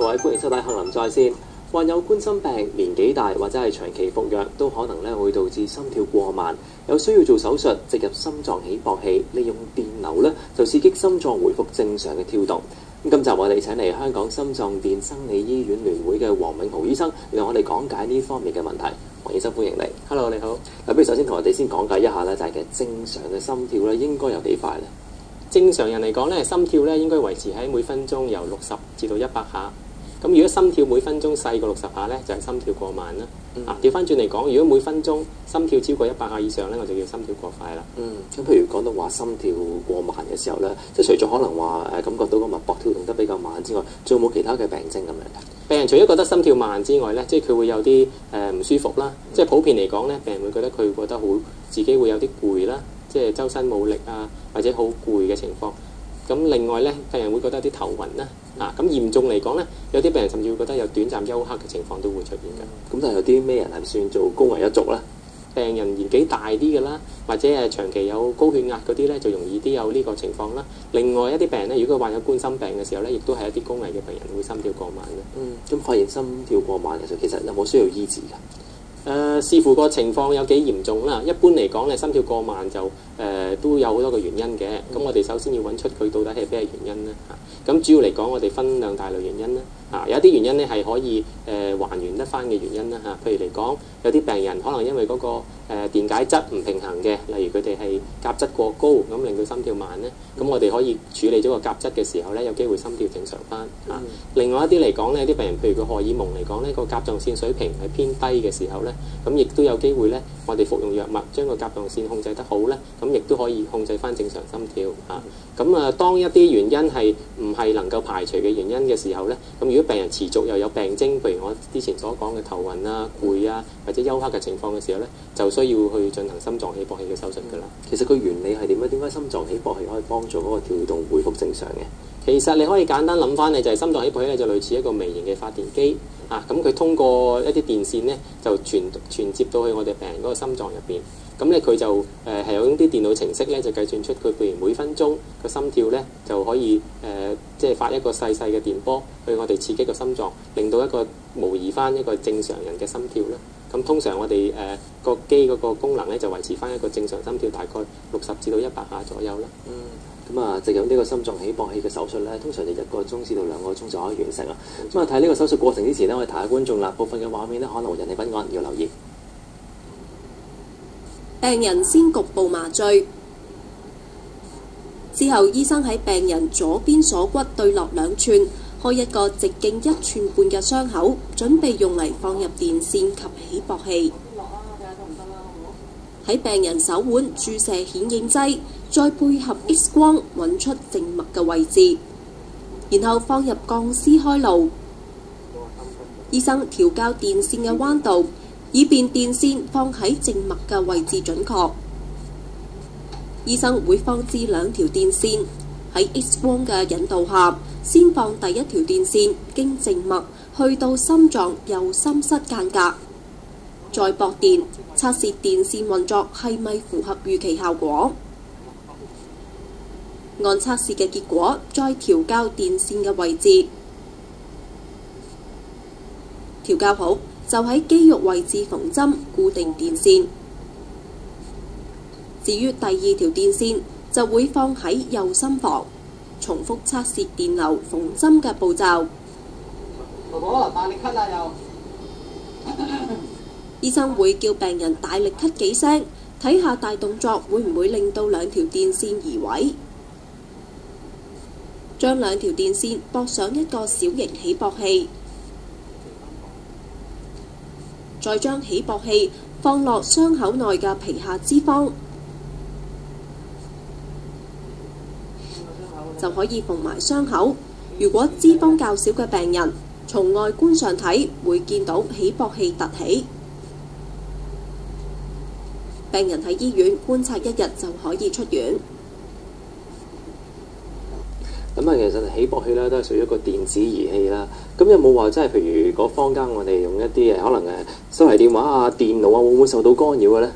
位，歡迎收睇《杏林在線》。患有冠心病、年紀大或者係長期服藥，都可能會導致心跳過慢，有需要做手術植入心臟起搏器，利用電流就刺激心臟回復正常嘅跳動。今集我哋請嚟香港心臟電生理醫院聯會嘅黃永豪醫生，讓我哋講解呢方面嘅問題。黃醫生，歡迎你。Hello， 你好。不如首先同我哋先講解一下就係其實正常嘅心跳應該有幾快呢？正常人嚟講咧，心跳應該維持喺每分鐘由60至到100下。咁如果心跳每分鐘細過60下咧，就係心跳過慢啦。調翻轉嚟講，如果每分鐘心跳超過100下以上咧，我就叫心跳過快啦。咁譬如講到話心跳過慢嘅時候咧，即係除咗可能話感覺到個脈搏跳動得比較慢之外，仲有冇其他嘅病徵咁樣嘅？病人除咗覺得心跳慢之外咧，即係佢會有啲唔舒服啦。即係普遍嚟講咧，病人會覺得佢覺得自己會有啲攰啦，即係周身冇力啊，或者好攰嘅情況。咁另外咧，病人會覺得有啲頭暈啦。咁嚴重嚟講咧，有啲病人甚至會覺得有短暫休克嘅情況都會出現㗎。咁但係有啲咩人係算做高危一族咧？病人年紀大啲嘅啦，或者長期有高血壓嗰啲咧，就容易啲有呢個情況啦。另外一啲病人咧，如果佢患有冠心病嘅時候咧，亦都係一啲高危嘅病人會心跳過慢嘅。咁發現心跳過慢嘅時候，其實有冇需要醫治㗎？視乎個情況有幾嚴重啦。一般嚟講咧，心跳過慢就都有好多個原因嘅。咁我哋首先要揾出佢到底係咩原因咧。咁主要嚟講，我哋分兩大類原因啦。有啲原因咧係可以還原得翻嘅原因啦。譬如嚟講，有啲病人可能因為嗰個電解質唔平衡嘅，例如佢哋係鉀質過高，咁令到心跳慢咧。咁我哋可以處理咗個鉀質嘅時候咧，有機會心跳正常翻。另外一啲嚟講咧，啲病人譬如個荷爾蒙嚟講咧，個甲狀腺水平係偏低嘅時候咧，咁亦都有機會咧，我哋服用藥物將個甲狀腺控制得好咧，咁亦都可以控制翻正常心跳。當一啲原因係唔係能夠排除嘅原因嘅時候咧，咁如果病人持續又有病徵，譬如我之前所講嘅頭暈啊、攰啊或者休克嘅情況嘅時候咧，就需要去進行心臟起搏器嘅手術㗎啦。其實個原理係點咧？點解心臟起搏器可以幫助嗰個跳動恢復正常嘅？其實你可以簡單諗翻，你就係心臟起搏器咧，就類似一個微型嘅發電機。咁佢通過一啲電線咧，就傳接到去我哋病人嗰個心臟入邊。咁咧佢就係有啲電腦程式咧，就計算出佢譬如每分鐘個心跳咧，就可以即係發一個細細嘅電波去我哋刺激個心臟，令到一個模擬翻一個正常人嘅心跳啦。咁通常我哋個機嗰個功能咧，就維持翻一個正常心跳大概60至到100下左右啦。植入呢個心臟起搏器嘅手術咧，通常就1個鐘至到2個鐘就可以完成啦。咁睇呢個手術過程之前咧，我哋提下觀眾啦，部分嘅畫面咧可能會引起不安，要留意。病人先局部麻醉，之後醫生喺病人左邊鎖骨對落2寸，開一個直徑1寸半嘅傷口，準備用嚟放入電線及起搏器。喺病人手腕注射顯影劑，再配合 X 光揾出靜脈嘅位置，然後放入鋼絲開路。醫生調校電線嘅彎度，以便電線放喺靜脈嘅位置準確。醫生會放置2條電線，喺 X 光嘅引導下，先放第1條電線經靜脈去到心臟右心室間隔，再駁電測試電線運作係咪符合預期效果。按測試嘅結果，再調校電線嘅位置。調校好就喺肌肉位置縫針固定電線。至於第2條電線就會放喺右心房，重複測試電流縫針嘅步驟。婆婆大力咳啦又。醫生會叫病人大力咳幾聲，睇下大動作會唔會令到2條電線移位。將2條電線駁上一個小型起搏器，再將起搏器放落傷口內嘅皮下脂肪，就可以縫埋傷口。如果脂肪較少嘅病人，從外觀上睇會見到起搏器凸起。病人喺醫院觀察1日就可以出院。其實起搏器咧都係屬於一個電子儀器啦。咁有冇話即係譬如嗰坊間我哋用一啲可能手提電話啊、電腦啊，會唔會受到干擾嘅咧？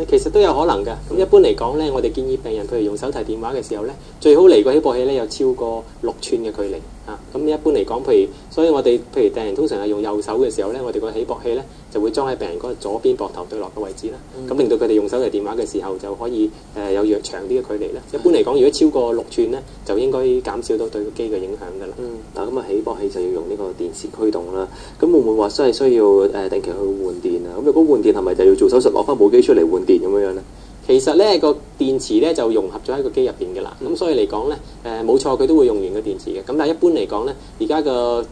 其實都有可能嘅。咁一般嚟講咧，我哋建議病人譬如用手提電話嘅時候咧，最好離個起搏器咧有超過6寸嘅距離啊。咁一般嚟講，所以我哋譬如病人通常係用右手嘅時候咧，我哋個起搏器咧就會裝喺病人嗰個左邊膊頭對落嘅位置啦。咁令到佢哋用手提電話嘅時候就可以有長啲嘅距離啦。一般嚟講，如果超過6寸咧，就應該減少到對個機嘅影響㗎啦。嗱咁啊，起搏器就要用呢個電池驅動啦。咁會唔會話真係需要定期去換電啊？咁如果換電係咪就要做手術攞翻部機出嚟換電咁樣樣咧？其實咧個電池咧就融合咗喺個機入邊嘅啦，咁所以嚟講咧冇錯佢都會用完個電池嘅，咁但係一般嚟講咧，而家個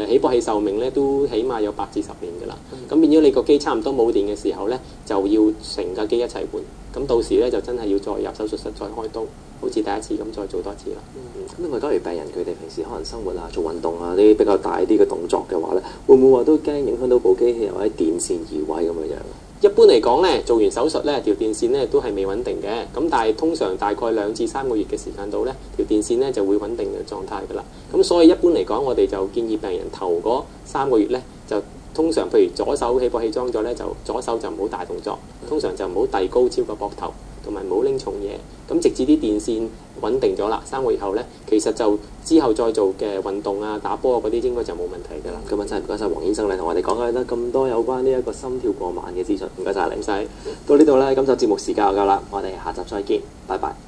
起搏器壽命咧都起碼有8至10年嘅啦，咁變咗你個機差唔多冇電嘅時候咧，就要成架機一齊換，咁到時咧就真係要再入手術室再開刀，好似第一次咁再做多次啦。咁另外，假如病人佢哋平時可能生活啊、做運動啊啲比較大啲嘅動作嘅話咧，會唔會話都驚影響到部機器或者電線移位咁樣樣？一般嚟講咧，做完手術咧，條電線咧都係未穩定嘅。咁但係通常大概2至3個月嘅時間度咧，條電線咧就會穩定嘅狀態㗎啦。咁所以一般嚟講，我哋就建議病人頭嗰3個月咧，就通常譬如左手起搏器裝咗咧，就左手就唔好大動作，通常就唔好遞高超過膊頭，同埋唔好拎重嘢。咁直至啲電線穩定咗啦，3個月後咧，其實就之後再做嘅運動啊、打波嗰啲應該就冇問題㗎啦。今日真係唔該晒黃醫生，你同我哋講解得咁多有關呢一個心跳過慢嘅資訊，唔該晒你。唔使到呢度咧，今集節目時間就夠啦，我哋下集再見，拜拜。